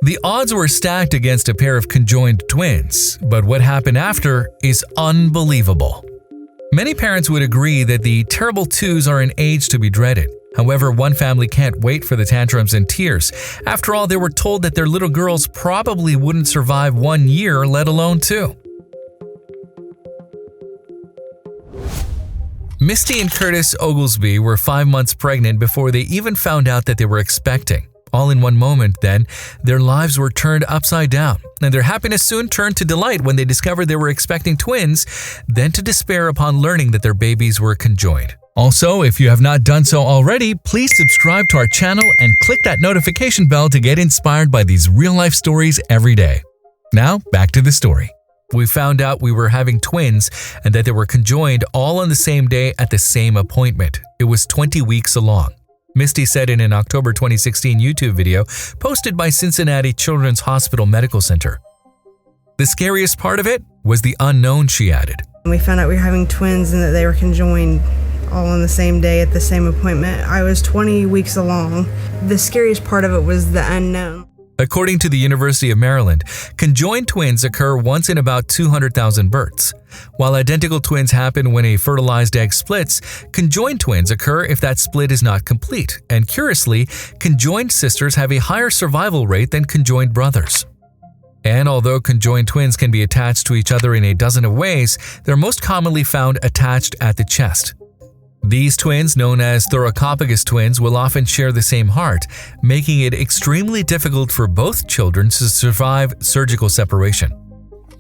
The odds were stacked against a pair of conjoined twins, but what happened after is unbelievable. Many parents would agree that the terrible twos are an age to be dreaded. However, one family can't wait for the tantrums and tears. After all, they were told that their little girls probably wouldn't survive 1 year, let alone 2. Misty and Curtis Oglesby were 5 months pregnant before they even found out that they were expecting. All in one moment, then, their lives were turned upside down, and their happiness soon turned to delight when they discovered they were expecting twins, then to despair upon learning that their babies were conjoined. Also, if you have not done so already, please subscribe to our channel and click that notification bell to get inspired by these real-life stories every day. Now, back to the story. We found out we were having twins and that they were conjoined all on the same day at the same appointment. It was 20 weeks along. Misty said in an October 2016 YouTube video posted by Cincinnati Children's Hospital Medical Center. The scariest part of it was the unknown, she added. We found out we were having twins and that they were conjoined all on the same day at the same appointment. I was 20 weeks along. The scariest part of it was the unknown. According to the University of Maryland, conjoined twins occur once in about 200,000 births. While identical twins happen when a fertilized egg splits, conjoined twins occur if that split is not complete, and curiously, conjoined sisters have a higher survival rate than conjoined brothers. And although conjoined twins can be attached to each other in a dozen of ways, they're most commonly found attached at the chest. These twins, known as thoracopagus twins, will often share the same heart, making it extremely difficult for both children to survive surgical separation.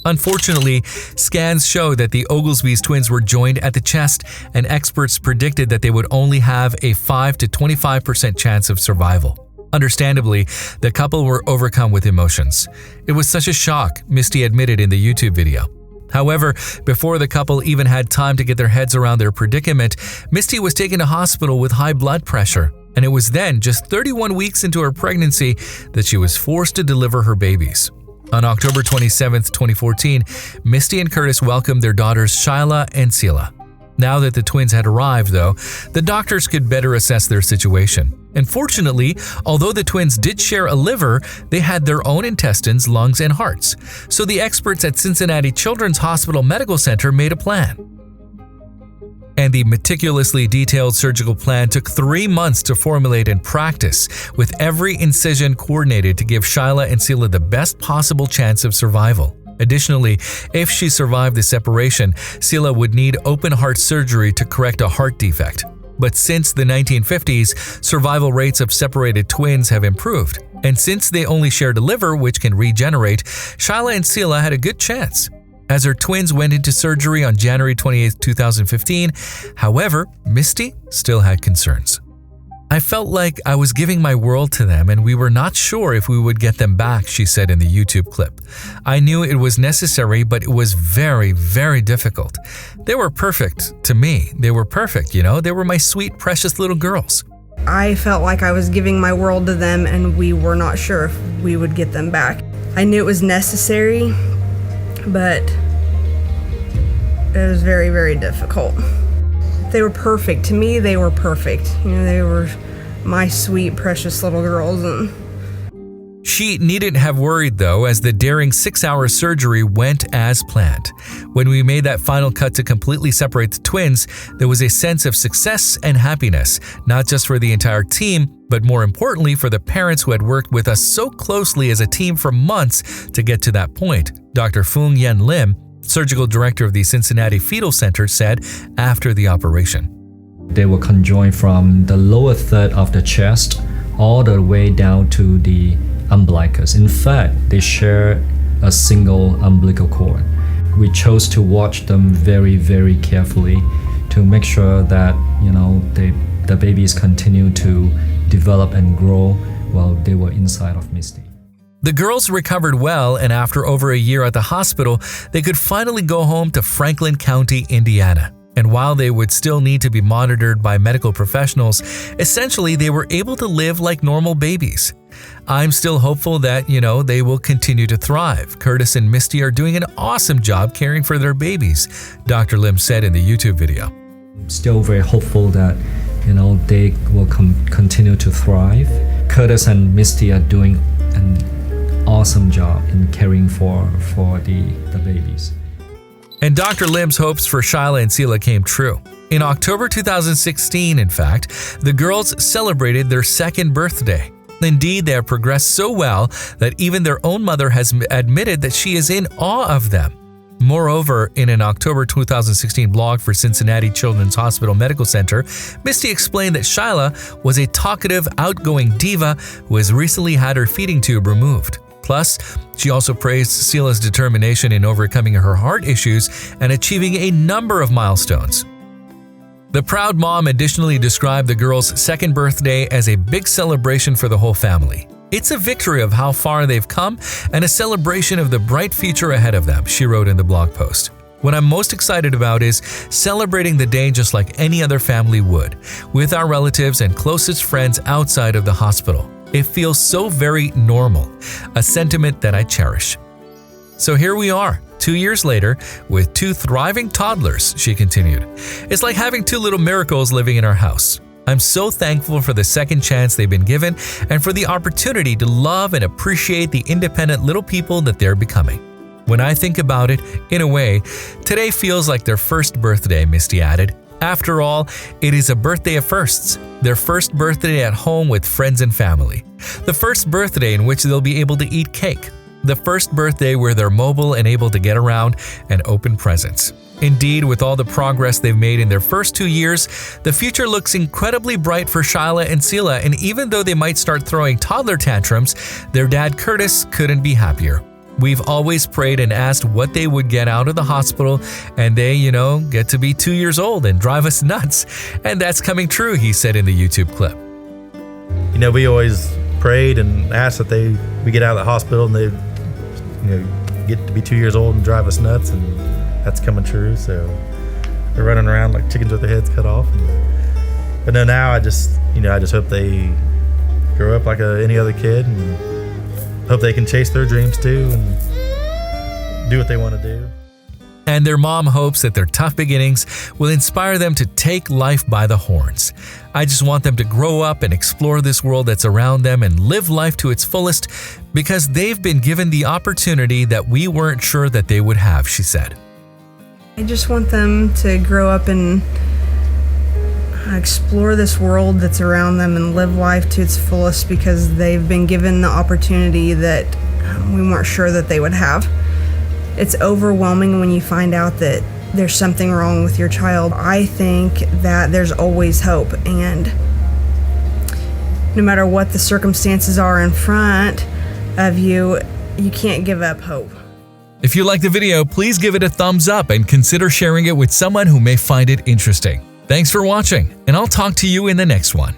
Unfortunately, scans show that the Oglesby's twins were joined at the chest, and experts predicted that they would only have a 5 to 25% chance of survival. Understandably, the couple were overcome with emotions. It was such a shock, Misty admitted in the YouTube video. However, before the couple even had time to get their heads around their predicament, Misty was taken to hospital with high blood pressure, and it was then, just 31 weeks into her pregnancy, that she was forced to deliver her babies. On October 27, 2014, Misty and Curtis welcomed their daughters Shyla and Selah. Now that the twins had arrived, though, the doctors could better assess their situation. And fortunately, although the twins did share a liver, they had their own intestines, lungs, and hearts. So the experts at Cincinnati Children's Hospital Medical Center made a plan. And the meticulously detailed surgical plan took 3 months to formulate and practice, with every incision coordinated to give Shyla and Selah the best possible chance of survival. Additionally, if she survived the separation, Selah would need open heart surgery to correct a heart defect. But since the 1950s, survival rates of separated twins have improved. And since they only shared a liver, which can regenerate, Shyla and Selah had a good chance. As her twins went into surgery on January 28, 2015, however, Misty still had concerns. I felt like I was giving my world to them and we were not sure if we would get them back, she said in the YouTube clip. I knew it was necessary, but it was very, very difficult. They were perfect to me. They were perfect, They were my sweet, precious little girls. I felt like I was giving my world to them and we were not sure if we would get them back. I knew it was necessary, but it was very, very difficult. They were perfect. To me, they were perfect. They were my sweet, precious little girls. She needn't have worried, though, as the daring 6-hour surgery went as planned. When we made that final cut to completely separate the twins, there was a sense of success and happiness, not just for the entire team, but more importantly for the parents who had worked with us so closely as a team for months to get to that point, Dr. Foong Yen Lim, surgical director of the Cincinnati Fetal Center, said after the operation. They were conjoined from the lower third of the chest all the way down to the umbilicus. In fact, they share a single umbilical cord. We chose to watch them very, very carefully to make sure that, the babies continue to develop and grow while they were inside of Misty. The girls recovered well, and after over a year at the hospital, they could finally go home to Franklin County, Indiana. And while they would still need to be monitored by medical professionals, essentially they were able to live like normal babies. I'm still hopeful that, they will continue to thrive. Curtis and Misty are doing an awesome job caring for their babies, Dr. Lim said in the YouTube video. Still very hopeful that, they will continue to thrive. Curtis and Misty are doing an awesome job in caring for the babies. And Dr. Lim's hopes for Shyla and Selah came true. In October 2016, in fact, the girls celebrated their second birthday. Indeed, they have progressed so well that even their own mother has admitted that she is in awe of them. Moreover, in an October 2016 blog for Cincinnati Children's Hospital Medical Center, Misty explained that Shyla was a talkative, outgoing diva who has recently had her feeding tube removed. Plus, she also praised Selah's determination in overcoming her heart issues and achieving a number of milestones. The proud mom additionally described the girls' second birthday as a big celebration for the whole family. It's a victory of how far they've come and a celebration of the bright future ahead of them, she wrote in the blog post. What I'm most excited about is celebrating the day just like any other family would, with our relatives and closest friends outside of the hospital. It feels so very normal, a sentiment that I cherish. So here we are, 2 years later, with 2 thriving toddlers, she continued. It's like having 2 little miracles living in our house. I'm so thankful for the second chance they've been given and for the opportunity to love and appreciate the independent little people that they're becoming. When I think about it, in a way, today feels like their first birthday, Misty added. After all, it is a birthday of firsts, their first birthday at home with friends and family. The first birthday in which they'll be able to eat cake. The first birthday where they're mobile and able to get around and open presents. Indeed, with all the progress they've made in their first 2 years, the future looks incredibly bright for Shyla and Selah, and even though they might start throwing toddler tantrums, their dad Curtis couldn't be happier. We've always prayed and asked what they would get out of the hospital, and they, get to be 2 years old and drive us nuts. And that's coming true, he said in the YouTube clip. We always prayed and asked that we get out of the hospital and they, get to be 2 years old and drive us nuts, and that's coming true. So they're running around like chickens with their heads cut off. But no, now I just hope they grow up like any other kid, and hope they can chase their dreams too and do what they want to do. And their mom hopes that their tough beginnings will inspire them to take life by the horns. I just want them to grow up and explore this world that's around them and live life to its fullest because they've been given the opportunity that we weren't sure that they would have, she said. I just want them to grow up and explore this world that's around them and live life to its fullest because they've been given the opportunity that we weren't sure that they would have. It's overwhelming when you find out that there's something wrong with your child. I think that there's always hope, and no matter what the circumstances are in front of you, you can't give up hope. If you like the video, please give it a thumbs up and consider sharing it with someone who may find it interesting. Thanks for watching, and I'll talk to you in the next one.